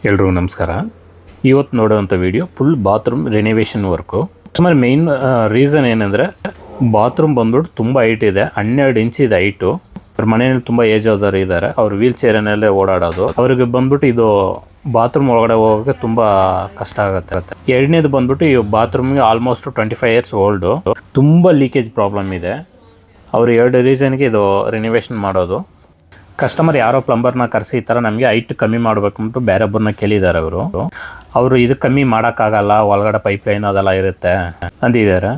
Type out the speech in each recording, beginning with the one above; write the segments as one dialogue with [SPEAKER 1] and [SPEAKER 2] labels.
[SPEAKER 1] ಎಲ್ರಿಗೂ ನಮಸ್ಕಾರ. ಇವತ್ತು ನೋಡೋವಂಥ video full bathroom renovation work. ಸುಮಾರು ಮೇಯ್ನ್ ರೀಸನ್ ಏನಂದರೆ ಬಾತ್ರೂಮ್ ಬಂದ್ಬಿಟ್ಟು ತುಂಬ ಹೈಟ್ ಇದೆ, 12 ಇಂಚ್ ಇದೆ ಹೈಟು. ಅವ್ರ ಮನೆಯಲ್ಲಿ ತುಂಬ ಏಜ್ ಆದವರು ಇದ್ದಾರೆ, ಅವ್ರು ವೀಲ್ ಚೇರನಲ್ಲೇ ಓಡಾಡೋದು. ಅವ್ರಿಗೆ ಬಂದ್ಬಿಟ್ಟು ಇದು ಬಾತ್ರೂಮ್ ಒಳಗಡೆ ಹೋಗೋಕ್ಕೆ ತುಂಬ ಕಷ್ಟ ಆಗುತ್ತೆ. ಎರಡನೇದು ಬಂದ್ಬಿಟ್ಟು ಈ ಬಾತ್ರೂಮ್ಗೆ ಆಲ್ಮೋಸ್ಟ್ 25 ಇಯರ್ಸ್ ಓಲ್ಡು, ತುಂಬ ಲೀಕೇಜ್ ಪ್ರಾಬ್ಲಮ್ ಇದೆ. ಅವರು 2 ರೀಸನ್ಗೆ ಇದು ರಿನೋವೇಷನ್ ಮಾಡೋದು. ಕಸ್ಟಮರ್ ಯಾರೋ ಪ್ಲಂಬರ್ನ ಕರೆಸಿ ಈ ಥರ ನಮಗೆ ಹೈಟ್ ಕಮ್ಮಿ ಮಾಡಬೇಕು ಅಂದ್ಬಿಟ್ಟು ಬೇರೆ ಒಬ್ಬರನ್ನ ಕೇಳಿದ್ದಾರೆ. ಅವರು ಇದು ಕಮ್ಮಿ ಮಾಡೋಕ್ಕಾಗಲ್ಲ, ಒಳಗಡೆ ಪೈಪ್ ಲೈನ್ ಅದೆಲ್ಲ ಇರುತ್ತೆ ಅಂದಿದ್ದಾರೆ.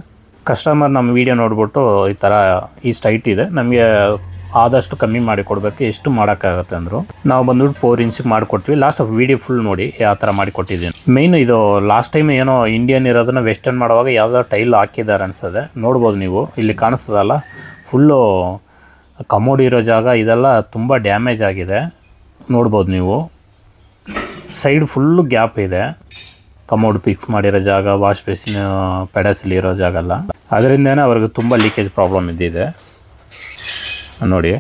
[SPEAKER 1] ಕಸ್ಟಮರ್ ನಮ್ಮ ವೀಡಿಯೋ ನೋಡ್ಬಿಟ್ಟು ಈ ಥರ ಇಷ್ಟು ಹೈಟ್ ಇದೆ, ನಮಗೆ ಆದಷ್ಟು ಕಮ್ಮಿ ಮಾಡಿ ಕೊಡಬೇಕು, ಎಷ್ಟು ಮಾಡೋಕ್ಕಾಗತ್ತೆ ಅಂದರು. ನಾವು ಬಂದ್ಬಿಟ್ಟು 4 ಇಂಚಿಗೆ ಮಾಡಿಕೊಡ್ತೀವಿ. ಲಾಸ್ಟ್ ಆಫ್ ವೀಡಿಯೋ ಫುಲ್ ನೋಡಿ ಯಾವ ಥರ ಮಾಡಿಕೊಟ್ಟಿದ್ದೀನಿ. ಮೇಯ್ನ್ ಇದು ಲಾಸ್ಟ್ ಟೈಮ್ ಏನೋ ಇಂಡಿಯನ್ ಇರೋದನ್ನ ವೆಸ್ಟರ್ನ್ ಮಾಡುವಾಗ ಯಾವುದೋ ಟೈಲ್ ಹಾಕಿದ್ದಾರೆ ಅನಿಸ್ತದೆ. ನೋಡ್ಬೋದು ನೀವು, ಇಲ್ಲಿ ಕಾಣಿಸ್ತದಲ್ಲ, ಫುಲ್ಲು ಕಮೋಡ್ ಇರೋ ಜಾಗ ಇದೆಲ್ಲ ತುಂಬ ಡ್ಯಾಮೇಜ್ ಆಗಿದೆ. ನೋಡ್ಬೋದು ನೀವು, ಸೈಡ್ ಫುಲ್ಲು ಗ್ಯಾಪ್ ಇದೆ. ಕಮೋಡ್ ಫಿಕ್ಸ್ ಮಾಡಿರೋ ಜಾಗ, ವಾಶ್ ಬೇಸಿನ್ ಪೆಡಸಲ್ಲಿ ಇರೋ ಜಾಗ ಎಲ್ಲ, ಅದರಿಂದನೇ ಅವ್ರಿಗೆ ತುಂಬ ಲೀಕೇಜ್ ಪ್ರಾಬ್ಲಮ್ ಇದ್ದಿದೆ. ನೋಡಿ,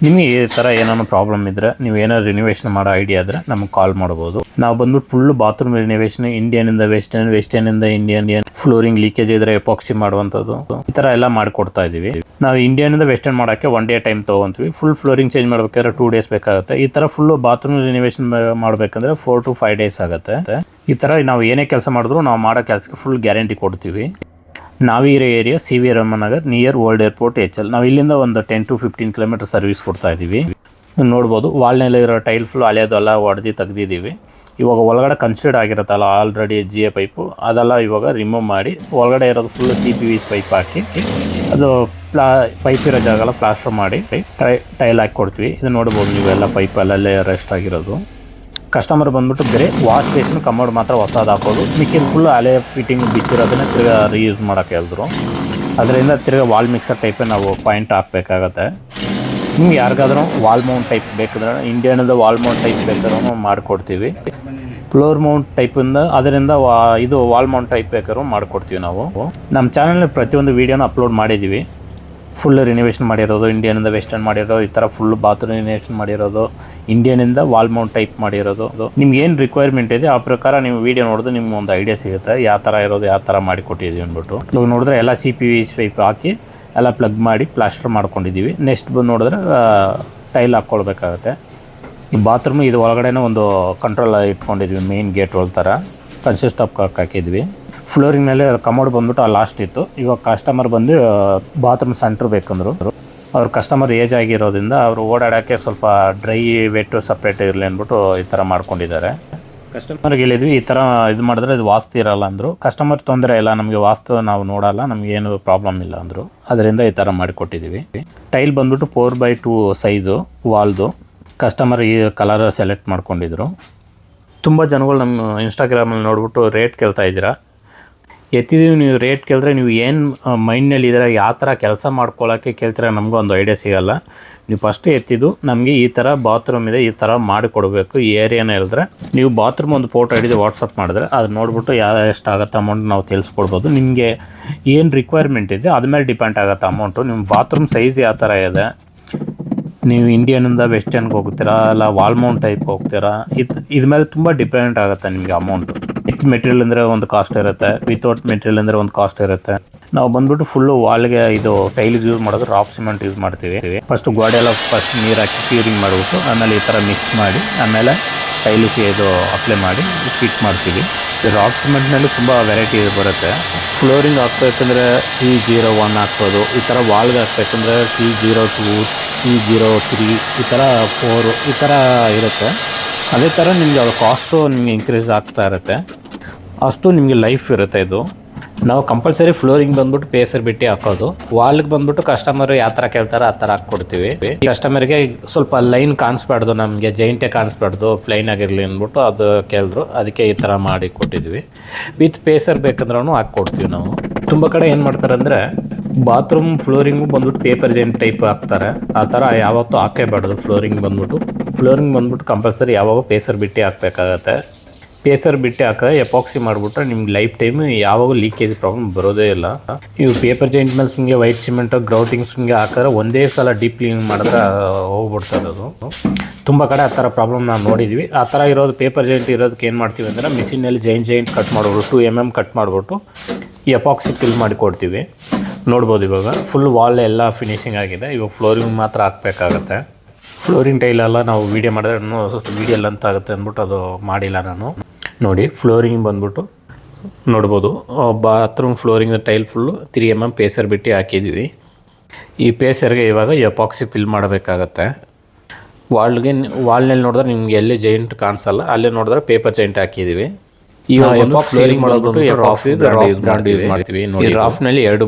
[SPEAKER 1] ನಿಮಗೆ ಈ ಥರ ಏನಾದ್ರು ಪ್ರಾಬ್ಲಮ್ ಇದ್ದರೆ, ನೀವು ಏನಾದ್ರು ರಿನೋವೇಷನ್ ಮಾಡೋ ಐಡಿಯಾ ಇದ್ದರೆ ನಮಗೆ ಕಾಲ್ ಮಾಡ್ಬೋದು. ನಾವು ಬಂದ್ಬಿಟ್ಟು ಫುಲ್ಲು ಬಾತ್ರೂಮ್ ರಿನೋವೇಷನ್, ಇಂಡಿಯನಿಂದ ವೆಸ್ಟರ್ನ್, ವೆಸ್ಟರ್ನಿಂದ ಇಂಡಿಯನ್, ಫ್ಲೋರಿಂಗ್ ಲೀಕೇಜ್ ಇದ್ದರೆ ಎಪಾಕ್ಸಿ ಮಾಡುವಂಥದ್ದು, ಈ ಥರ ಎಲ್ಲ ಮಾಡಿಕೊಡ್ತಾ ಇದ್ದೀವಿ. ನಾವು ಇಂಡಿಯನಿಂದ ವೆಸ್ಟರ್ನ್ ಮಾಡೋಕ್ಕೆ 1 ಡೇ ಟೈಮ್ ತೊಗೊತೀವಿ. ಫುಲ್ ಫ್ಲೋರಿಂಗ್ ಚೇಂಜ್ ಮಾಡಬೇಕಾದ್ರೆ 2 ಡೇಸ್ ಬೇಕಾಗುತ್ತೆ. ಈ ಥರ ಫುಲ್ಲು ಬಾತ್ರೂಮ್ ರಿನೋವೇಷನ್ ಮಾಡಬೇಕಂದ್ರೆ 4 to 5 ಡೇಸ್ ಆಗುತ್ತೆ. ಈ ಥರ ನಾವು ಏನೇ ಕೆಲಸ ಮಾಡಿದ್ರು ನಾವು ಮಾಡೋ ಕೆಲಸಕ್ಕೆ ಫುಲ್ ಗ್ಯಾರಂಟಿ ಕೊಡ್ತೀವಿ. ನಾವಿರೋ area CV Ramanagar, near old airport, HL. ನಾವು ಇಲ್ಲಿಂದ ಒಂದು 10 to 15 ಕಿಲೋಮೀಟರ್ ಸರ್ವಿಸ್ ಕೊಡ್ತಾ ಇದ್ದೀವಿ. ನೋಡ್ಬೋದು, ವಾಲ್ನೆಲ್ಲ ಇರೋ ಟೈಲ್ ಫುಲ್ ಹಳೆಯದೆಲ್ಲ ಹೊಡೆದು ತೆಗ್ದಿದ್ದೀವಿ. ಇವಾಗ ಒಳಗಡೆ ಕನ್ಸಿಡರ್ ಆಗಿರುತ್ತಲ್ಲ ಆಲ್ರೆಡಿ GA ಪೈಪು, ಅದೆಲ್ಲ ಇವಾಗ ರಿಮೂವ್ ಮಾಡಿ ಒಳಗಡೆ ಇರೋದು ಫುಲ್ CPVC ಪೈಪ್ ಹಾಕಿ, ಅದು ಪೈಪ್ ಇರೋ ಜಾಗ ಎಲ್ಲ ಪ್ಲಾಸ್ಟರ್ ಮಾಡಿ ಟೈಲ್ ಹಾಕಿ ಕೊಡ್ತೀವಿ. ಇದು ನೋಡ್ಬೋದು ನೀವು, ಎಲ್ಲ ಪೈಪ್ ಅಲ್ಲಲ್ಲೇ ರೆಸ್ಟ್ ಆಗಿರೋದು. ಕಸ್ಟಮರ್ ಬಂದ್ಬಿಟ್ಟು ಬೇರೆ ವಾಶ್ ಬೇಸಿನ್ ಕಮೋಡ್ ಮಾತ್ರ ಹೊಸದು ಹಾಕೋದು, ಮಿಕ್ಕಿದ ಫುಲ್ ಹಳೆ ಫಿಟ್ಟಿಂಗ್ ಬಿಚ್ಚಿರೋದನ್ನ ತಿರ್ಗಾ ರೀಯೂಸ್ ಮಾಡೋಕ್ಕೆ ಹೇಳಿದ್ರು. ಅದರಿಂದ ತಿರ್ಗಾ ವಾಲ್ ಮಿಕ್ಸರ್ ಟೈಪೇ ನಾವು ಪಾಯಿಂಟ್ ಹಾಕಬೇಕಾಗತ್ತೆ. ನಿಮ್ಗೆ ಯಾರಿಗಾದ್ರೂ ವಾಲ್ ಮೌಂಟ್ ಟೈಪ್ ಬೇಕಿದ್ರೆ, ಇಂಡಿಯನ್ದ ವಾಲ್ ಮೌಂಟ್ ಟೈಪ್ ಬೇಕಾದ್ರೂ ಮಾಡಿಕೊಡ್ತೀವಿ. ಫ್ಲೋರ್ ಮೌಂಟ್ ಟೈಪಿಂದ, ಅದರಿಂದ ಇದು ವಾಲ್ ಮೌಂಟ್ ಟೈಪ್ ಬೇಕಾದ್ರೂ ಮಾಡಿಕೊಡ್ತೀವಿ ನಾವು. ನಮ್ಮ ಚಾನಲ್ನಲ್ಲಿ ಪ್ರತಿಯೊಂದು ವೀಡಿಯೋನ ಅಪ್ಲೋಡ್ ಮಾಡಿದ್ದೀವಿ. ಫುಲ್ ರಿನೋವೇಷನ್ ಮಾಡಿರೋದು, ಇಂಡಿಯನಿಂದ ವೆಸ್ಟರ್ನ್ ಮಾಡಿರೋದು, ಈ ಥರ ಫುಲ್ ಬಾತ್ರೂಮ್ ರಿನೋವೇಷನ್ ಮಾಡಿರೋದು, ಇಂಡಿಯನಿಂದ ವಾಲ್ ಮೌಂಟ್ ಟೈಪ್ ಮಾಡಿರೋದು. ನಿಮ್ಗೆ ಏನು ರಿಕ್ವೈರ್ಮೆಂಟ್ ಇದೆ ಆ ಪ್ರಕಾರ ನೀವು ವೀಡಿಯೋ ನೋಡಿದ್ರೆ ನಿಮ್ಗೆ ಒಂದು ಐಡಿಯಾ ಸಿಗುತ್ತೆ, ಯಾವ ಥರ ಇರೋದು, ಯಾವ ಥರ ಮಾಡಿಕೊಟ್ಟಿದ್ದೀವಿ ಅಂದ್ಬಿಟ್ಟು. ಇವಾಗ ನೋಡಿದ್ರೆ ಎಲ್ಲ CPVC ಪೈಪ್ ಹಾಕಿ ಎಲ್ಲ ಪ್ಲಗ್ ಮಾಡಿ ಪ್ಲಾಸ್ಟರ್ ಮಾಡ್ಕೊಂಡಿದ್ದೀವಿ. ನೆಕ್ಸ್ಟ್ ಬಂದು ನೋಡಿದ್ರೆ ಟೈಲ್ ಹಾಕ್ಕೊಳ್ಬೇಕಾಗತ್ತೆ. ಈ ಬಾತ್ರೂಮ್ ಇದು ಒಳಗಡೆನೇ ಒಂದು ಕಂಟ್ರೋಲ್ ಇಟ್ಕೊಂಡಿದ್ವಿ, ಮೇನ್ ಗೇಟ್ ಒಳ ಥರ ಕನ್ಸಿಸ್ಟ್ ಆಫ್ ಹಾಕಿದ್ವಿ. ಫ್ಲೋರಿಂಗ್ ಮೇಲೆ ಕಮೋಡ್ ಬಂದ್ಬಿಟ್ಟು ಆ ಲಾಸ್ಟ್ ಇತ್ತು. ಇವಾಗ ಕಸ್ಟಮರ್ ಬಂದು ಬಾತ್ರೂಮ್ ಸೆಂಟ್ರ್ ಬೇಕಂದ್ರು. ಅವ್ರ ಕಸ್ಟಮರ್ ಏಜ್ ಆಗಿರೋದ್ರಿಂದ ಅವರು ಓಡಾಡೋಕ್ಕೆ ಸ್ವಲ್ಪ ಡ್ರೈ ವೆಟ್ಟು ಸಪ್ರೇಟ್ ಇರಲಿ ಅಂದ್ಬಿಟ್ಟು ಈ ಥರ ಮಾಡ್ಕೊಂಡಿದ್ದಾರೆ. ಕಸ್ಟಮರ್ಗೆ ಹೇಳಿದ್ವಿ ಈ ಥರ ಇದು ಮಾಡಿದ್ರೆ ಇದು ವಾಸ್ತು ಇರೋಲ್ಲ ಅಂದರು. ಕಸ್ಟಮರ್ ತೊಂದರೆ ಇಲ್ಲ, ನಮಗೆ ವಾಸ್ತು ನಾವು ನೋಡೋಲ್ಲ, ನಮಗೇನು ಪ್ರಾಬ್ಲಮ್ ಇಲ್ಲ ಅಂದರು. ಅದರಿಂದ ಈ ಥರ ಮಾಡಿಕೊಟ್ಟಿದ್ದೀವಿ. ಟೈಲ್ ಬಂದ್ಬಿಟ್ಟು 4x2 ಸೈಜು ವಾಲ್ದು. ಕಸ್ಟಮರ್ ಈ ಕಲರ್ ಸೆಲೆಕ್ಟ್ ಮಾಡ್ಕೊಂಡಿದ್ರು. ತುಂಬ ಜನಗಳು ನಮ್ಮ ಇನ್ಸ್ಟಾಗ್ರಾಮಲ್ಲಿ ನೋಡ್ಬಿಟ್ಟು ರೇಟ್ ಕೇಳ್ತಾ ಇದ್ದೀರಾ. ಎತ್ತಿದ್ದೀವಿ, ನೀವು ರೇಟ್ ಕೇಳಿದ್ರೆ ನೀವು ಏನು ಮೈಂಡ್ನಲ್ಲಿ ಇದ್ದೀರಾ, ಯಾವ ಥರ ಕೆಲಸ ಮಾಡ್ಕೊಳ್ಳೋಕ್ಕೆ ಕೇಳ್ತೀರಾ, ನಮಗೂ ಒಂದು ಐಡಿಯಾ ಸಿಗೋಲ್ಲ. ನೀವು ಫಸ್ಟ್ ಎತ್ತಿದ್ದು ನಮಗೆ ಈ ಥರ ಬಾತ್ರೂಮ್ ಇದೆ, ಈ ಥರ ಮಾಡಿಕೊಡ್ಬೇಕು ಈ ಏರಿಯಾನ ಹೇಳಿದ್ರೆ, ನೀವು ಬಾತ್ರೂಮ್ ಒಂದು ಫೋಟೋ ಹಿಡಿದು ವಾಟ್ಸಪ್ ಮಾಡಿದ್ರೆ ಅದು ನೋಡಿಬಿಟ್ಟು ಎಷ್ಟಾಗುತ್ತೆ ಅಮೌಂಟ್ ನಾವು ತಿಳಿಸ್ಕೊಡ್ಬೋದು. ನಿಮಗೆ ಏನು ರಿಕ್ವೈರ್ಮೆಂಟ್ ಇದೆ ಅದ್ಮೇಲೆ ಡಿಪೆಂಡ್ ಆಗುತ್ತೆ ಅಮೌಂಟು. ನಿಮ್ಮ ಬಾತ್ರೂಮ್ ಸೈಜ್ ಯಾವ ಥರ ಇದೆ, ನೀವು ಇಂಡಿಯನಿಂದ ವೆಸ್ಟರ್ನ್ಗೆ ಹೋಗ್ತೀರಾ ಅಲ್ಲ ವಾಲ್ ಮೌಂಟ್ ಟೈಪ್ ಹೋಗ್ತೀರಾ, ಇದ್ರ ಮೇಲೆ ತುಂಬ ಡಿಪೆಂಡ್ ಆಗುತ್ತೆ ನಿಮಗೆ ಅಮೌಂಟು. ವಿತ್ ಮೆಟೀರಿಯಲ್ ಅಂದರೆ ಒಂದು ಕಾಸ್ಟ್ ಇರುತ್ತೆ, ವಿತೌಟ್ ಮೆಟೀರಿಯಲ್ ಅಂದರೆ ಒಂದು ಕಾಸ್ಟ್ ಇರುತ್ತೆ. ನಾವು ಬಂದ್ಬಿಟ್ಟು ಫುಲ್ಲು ವಾಲ್ಗೆ ಇದು ಟೈಲ್ಸ್ ಯೂಸ್ ಮಾಡೋದು ರಾಕ್ ಸಿಮೆಂಟ್ ಯೂಸ್ ಮಾಡ್ತೀವಿ. ಫಸ್ಟ್ ಗೋಡೆ ಎಲ್ಲ ಫಸ್ಟ್ ನೀರು ಹಾಕಿ ಕ್ಯೂರಿಂಗ್ ಮಾಡಿಬಿಟ್ಟು ಆಮೇಲೆ ಈ ಥರ ಮಿಕ್ಸ್ ಮಾಡಿ ಆಮೇಲೆ ಟೈಲಿಗೆ ಇದು ಅಪ್ಲೈ ಮಾಡಿ ಫಿಟ್ ಮಾಡ್ತೀವಿ. ರಾಕ್ ಸಿಮೆಂಟ್ನಲ್ಲಿ ತುಂಬ ವೆರೈಟಿ ಬರುತ್ತೆ. ಫ್ಲೋರಿಂಗ್ ಹಾಕ್ಬೇಕಂದ್ರೆ T01 ಹಾಕ್ಬೋದು. ಈ ಥರ ವಾಲ್ಗೆ ಹಾಕ್ಬೇಕಂದ್ರೆ T02, T03, ಈ ಥರ 4 ಈ ಥರ ಇರುತ್ತೆ. ಅದೇ ಥರ ನಿಮಗೆ ಅದು ಕಾಸ್ಟು ನಿಮಗೆ ಇನ್ಕ್ರೀಸ್ ಆಗ್ತಾ ಇರುತ್ತೆ, ಅಷ್ಟು ನಿಮಗೆ ಲೈಫ್ ಇರುತ್ತೆ ಇದು. ನಾವು ಕಂಪಲ್ಸರಿ ಫ್ಲೋರಿಂಗ್ ಬಂದ್ಬಿಟ್ಟು ಪೇಸರ್ ಬಿಟ್ಟು ಹಾಕೋದು. ವಾಲ್ಗೆ ಬಂದ್ಬಿಟ್ಟು ಕಸ್ಟಮರ್ ಯಾವ ಥರ ಕೇಳ್ತಾರೆ ಆ ಥರ ಹಾಕ್ಕೊಡ್ತೀವಿ. ಕಸ್ಟಮರ್ಗೆ ಸ್ವಲ್ಪ ಲೈನ್ ಕಾಣಿಸ್ಬಾರ್ದು, ನಮಗೆ ಜೈಂಟೇ ಕಾಣಿಸ್ಬಾರ್ದು, ಪ್ಲೈನ್ ಆಗಿರಲಿ ಅಂದ್ಬಿಟ್ಟು ಅದು ಕೇಳಿದ್ರು, ಅದಕ್ಕೆ ಈ ಥರ ಮಾಡಿ ಕೊಟ್ಟಿದ್ವಿ. ವಿತ್ ಪೇಸರ್ ಬೇಕಂದ್ರೂ ಹಾಕ್ಕೊಡ್ತೀವಿ ನಾವು. ತುಂಬ ಕಡೆ ಏನು ಮಾಡ್ತಾರೆ ಅಂದರೆ ಬಾತ್ರೂಮ್ ಫ್ಲೋರಿಂಗು ಬಂದ್ಬಿಟ್ಟು ಪೇಪರ್ ಜೈಂಟ್ ಟೈಪ್ ಹಾಕ್ತಾರೆ. ಆ ಥರ ಯಾವತ್ತೂ ಹಾಕೇಬಾರ್ದು. ಫ್ಲೋರಿಂಗ್ ಬಂದ್ಬಿಟ್ಟು ಕಂಪಲ್ಸರಿ ಯಾವಾಗ ಪೇಸರ್ ಬಿಟ್ಟು ಹಾಕಬೇಕಾಗತ್ತೆ. ಪೇಸರ್ ಬಿಟ್ಟು ಹಾಕಿ ಎಪಾಕ್ಸಿ ಮಾಡಿಬಿಟ್ರೆ ನಿಮ್ಗೆ ಲೈಫ್ ಟೈಮ್ ಯಾವಾಗ ಲೀಕೇಜ್ ಪ್ರಾಬ್ಲಮ್ ಬರೋದೇ ಇಲ್ಲ. ಇವು ಪೇಪರ್ ಜೈಂಟ್ ಮೇಲೆ ಸುಮ್ಮನೆ ವೈಟ್ ಸಿಮೆಂಟು ಗ್ರೌಟಿಂಗ್ ಸುಮ್ಮನೆ ಹಾಕಿದ್ರೆ ಒಂದೇ ಸಲ ಡೀಪ್ ಕ್ಲೀನಿಂಗ್ ಮಾಡಿದ್ರೆ ಹೋಗ್ಬಿಡ್ತದೆ ಅದು. ತುಂಬ ಕಡೆ ಆ ಥರ ಪ್ರಾಬ್ಲಮ್ ನಾವು ನೋಡಿದ್ವಿ. ಆ ಥರ ಇರೋದು ಪೇಪರ್ ಜೈಂಟ್ ಇರೋದಕ್ಕೆ ಏನು ಮಾಡ್ತೀವಿ ಅಂದರೆ ಮಿಷಿನಲ್ಲಿ ಜೈಂಟ್ ಕಟ್ ಮಾಡ್ಬಿಟ್ಟು 2 mm ಕಟ್ ಮಾಡಿಬಿಟ್ಟು ಎಪಾಕ್ಸಿ ಫಿಲ್ ಮಾಡಿ ಕೊಡ್ತೀವಿ. ನೋಡ್ಬೋದು ಇವಾಗ ಫುಲ್ ವಾಲ್ ಎಲ್ಲ ಫಿನಿಶಿಂಗ್ ಆಗಿದೆ. ಇವಾಗ ಫ್ಲೋರಿಂಗ್ ಮಾತ್ರ ಹಾಕಬೇಕಾಗತ್ತೆ. ಫ್ಲೋರಿಂಗ್ ಟೈಲೆಲ್ಲ ನಾವು ವೀಡಿಯೋ ಮಾಡಿದ್ರೆ ವೀಡಿಯೋ ಲೆಂತ್ ಆಗುತ್ತೆ ಅಂದ್ಬಿಟ್ಟು ಅದು ಮಾಡಿಲ್ಲ ನಾನು. ನೋಡಿ ಫ್ಲೋರಿಂಗ್ ಬಂದ್ಬಿಟ್ಟು ನೋಡ್ಬೋದು, bathroom flooring tile full 3 mm spacer ಬಿಟ್ಟು ಹಾಕಿದ್ವಿ. ಈ ಪೇಸರ್ಗೆ ಇವಾಗ ಎಪಾಕ್ಸಿ ಫಿಲ್ ಮಾಡಬೇಕಾಗತ್ತೆ. ವಾಲ್ನಲ್ಲಿ ನೋಡಿದ್ರೆ ನಿಮ್ಗೆ ಎಲ್ಲಿ ಜೈಂಟ್ ಕಾಣಿಸಲ್ಲ, ಅಲ್ಲೇ ನೋಡಿದ್ರೆ ಪೇಪರ್ ಜೈಂಟ್ ಹಾಕಿದ್ದೀವಿ. ಇವಾಗ ಫ್ಲೋರಿಂಗ್ ಮಾಡೋದ್ಬಿಟ್ಟು ಬ್ರಾಂಡ್ ಯೂಸ್ ಮಾಡ್ತೀವಿ. ನೋಡಿ ರಾಫ್ನಲ್ಲಿ 2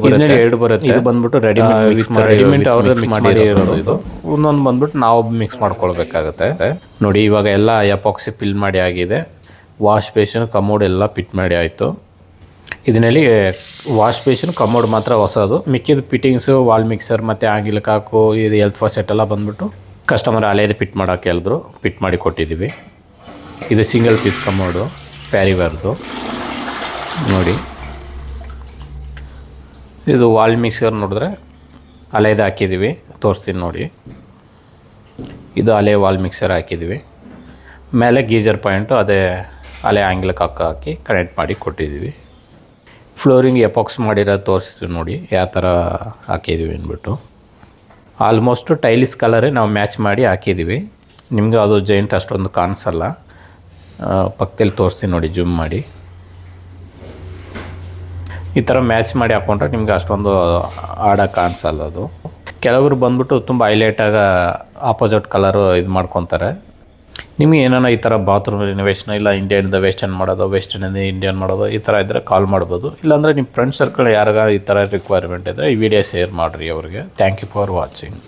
[SPEAKER 1] ಬರುತ್ತೆ. ಇದು ಬಂದ್ಬಿಟ್ಟು ರೆಡಿಮೇಡ್ ಅವ್ರು ಮಿಕ್ಸ್ ಮಾಡಿ ಇರೋದು. ಇದು ಒಂದೊಂದು ಬಂದ್ಬಿಟ್ಟು ನಾವು ಮಿಕ್ಸ್ ಮಾಡ್ಕೊಳ್ಬೇಕಾಗತ್ತೆ. ನೋಡಿ ಇವಾಗ ಎಲ್ಲ ಎಪಾಕ್ಸಿ ಫಿಲ್ ಮಾಡಿ ಆಗಿದೆ. ವಾಶ್ ಬೇಸಿನ್ ಕಮೋಡ್ ಎಲ್ಲ ಫಿಟ್ ಮಾಡಿ ಆಯಿತು. ಇದರಲ್ಲಿ ವಾಶ್ ಬೇಸಿನ್ ಕಮೋಡ್ ಮಾತ್ರ ಹೊಸದು, ಮಿಕ್ಕಿದ ಫಿಟ್ಟಿಂಗ್ಸು ವಾಲ್ ಮಿಕ್ಸರ್ ಮತ್ತು ಆಂಗಿಲ್ ಕಾಕು ಇದು ಹೆಲ್ತ್ ಫಾಸೆಟ್ ಎಲ್ಲ ಬಂದ್ಬಿಟ್ಟು ಕಸ್ಟಮರ್ ಹಳೇದು ಫಿಟ್ ಮಾಡೋಕೆ ಹೇಳಿದ್ರು, ಫಿಟ್ ಮಾಡಿ ಕೊಟ್ಟಿದ್ದೀವಿ. ಇದು ಸಿಂಗಲ್ ಪೀಸ್ ಕಮೋಡು ಪ್ಯಾರಿವರ್ದು. ನೋಡಿ ಇದು ವಾಲ್ ಮಿಕ್ಸರ್ ನೋಡಿದ್ರೆ ಹಳೇದು ಹಾಕಿದ್ದೀವಿ, ತೋರಿಸ್ತೀನಿ ನೋಡಿ. ಇದು ಹಳೆ ವಾಲ್ ಮಿಕ್ಸರ್ ಹಾಕಿದ್ದೀವಿ. ಮೇಲೆ ಗೀಜರ್ ಪಾಯಿಂಟು ಅದೇ ಹಳೆ ಆಂಗ್ಲಕ್ಕೆ ಹಾಕಿ ಕನೆಕ್ಟ್ ಮಾಡಿ ಕೊಟ್ಟಿದ್ದೀವಿ. ಫ್ಲೋರಿಂಗ್ ಎಪಾಕ್ಸ್ ಮಾಡಿರೋದು ತೋರಿಸ್ತೀವಿ ನೋಡಿ ಯಾವ ಥರ ಹಾಕಿದ್ದೀವಿ ಅಂದ್ಬಿಟ್ಟು. ಆಲ್ಮೋಸ್ಟು ಟೈಲಿಸ್ ಕಲರೇ ನಾವು ಮ್ಯಾಚ್ ಮಾಡಿ ಹಾಕಿದ್ದೀವಿ. ನಿಮಗೆ ಅದು ಜೈಂಟ್ ಅಷ್ಟೊಂದು ಕಾಣಿಸಲ್ಲ. ಪಕ್ಕದಲ್ಲಿ ತೋರಿಸ್ತೀನಿ ನೋಡಿ ಜೂಮ್ ಮಾಡಿ. ಈ ಥರ ಮ್ಯಾಚ್ ಮಾಡಿ ಹಾಕ್ಕೊಂಡ್ರೆ ನಿಮ್ಗೆ ಅಷ್ಟೊಂದು ಆಡೋಕೆ ಕಾಣಿಸಲ್ಲ ಅದು. ಕೆಲವರು ಬಂದ್ಬಿಟ್ಟು ತುಂಬ ಹೈಲೈಟಾಗಿ ಆಪೋಸಿಟ್ ಕಲರು ಇದು ಮಾಡ್ಕೊತಾರೆ. ನಿಮಗೆ ಏನಾರ ಈ ಥರ ಬಾತ್ರೂಮ್ ರಿನೋವೇಷನ್ ಇಲ್ಲ ಇಂಡಿಯನ್ದ ವೆಸ್ಟರ್ನ್ ಮಾಡೋದು, ವೆಸ್ಟರ್ನಿಂದ ಇಂಡಿಯನ್ ಮಾಡೋದು ಈ ಥರ ಇದ್ದರೆ ಕಾಲ್ ಮಾಡ್ಬೋದು. ಇಲ್ಲಾಂದರೆ ನಿಮ್ಮ ಫ್ರೆಂಡ್ ಸರ್ಕಲ್ ಯಾರಿಗ ಈ ಥರ ರಿಕ್ವೈರ್ಮೆಂಟ್ ಇದ್ದರೆ ಈ ವಿಡಿಯೋ ಶೇರ್ ಮಾಡಿರಿ ಅವ್ರಿಗೆ. Thank you for watching.